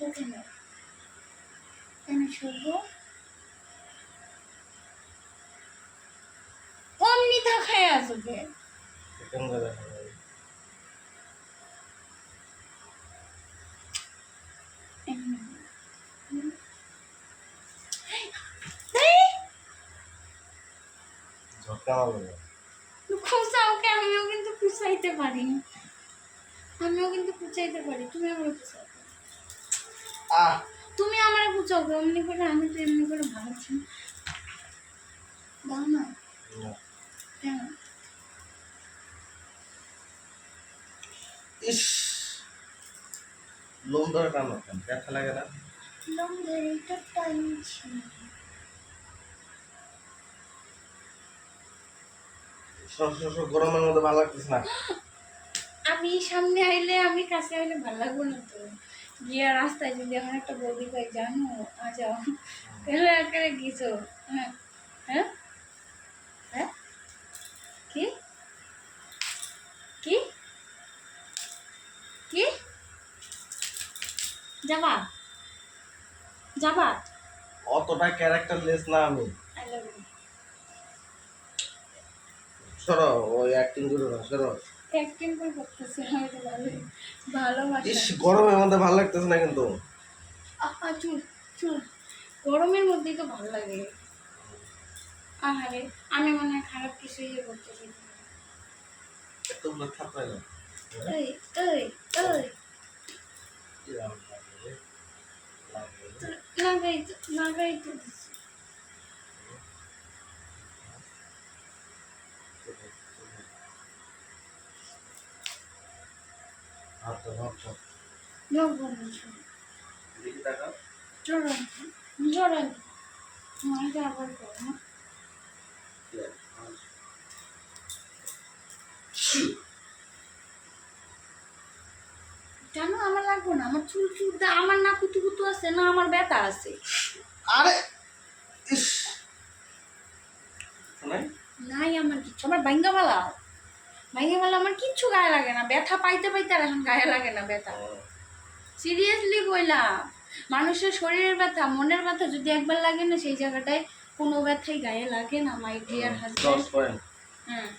কেন কেন শুধু অমনি দেখায় আসবে কেন দেখা যায় ঝটকা মারবে খুঁচাওকে আমিও কিন্তু খুঁচাইতে পারি তুমি আমার খুঁচাও আহ তুমি আমার খুঁচাও অমনি করে আমি তো এমনি করে ভাবছি দাও না কেন ইস লোম ধরে টানো কেন ব্যথা লাগে না লং ধরে এটা টাইমছি গরমের মধ্যে ভালো লাগতেছে না আমি সামনে আইলে আমি কাছে আইলে ভালো লাগবো না তো গিয়া রাস্তায় যদি আমার একটা বৌদি কয় জানো যাও তাহলে একেবারে গিয়েছো হ্যাঁ হ্যাঁ হ্যাঁ কি কি কি যাবা যাবা অতটা ক্যারেক্টারলেস না আমি আই লাভ ইউ সরো ওই অ্যাক্টিং করো না সরো অ্যাক্টিং করে করতেছে আমি তো ভালোবাসা ইস গরমের মধ্যে ভালো লাগতেছে না কিন্তু আহা চুল চুল গরমের মধ্যেই তো ভালো লাগে আহারে আমি মনে হয় খারাপ কিছু ইয়ে করতেছি এতগুলো থাকবে না এই এই এই লাগাই তো দিছি। আচ্ছা আচ্ছা লোক বলেছে দেখি টাকা জোরান জোরান মাইটা আবার করো না জানো আমার লাগবো না আমার চুল চুল আমার না কুতু কুতু আছে না আমার ব্যথা আছে আরে ইস নাই নাই আমার কিচ্ছু আমার ভাঙ্গা বেলা আমার কিচ্ছু গায়ে লাগে না ব্যথা পাইতে পাইতে আর এখন গায়ে লাগে না ব্যথা সিরিয়াসলি বললাম মানুষের শরীরের ব্যথা মনের ব্যথা যদি একবার লাগে না সেই জায়গাটায় কোনো ব্যথাই গায়ে লাগে না মাই ডিয়ার হাজবেন্ড হ্যাঁ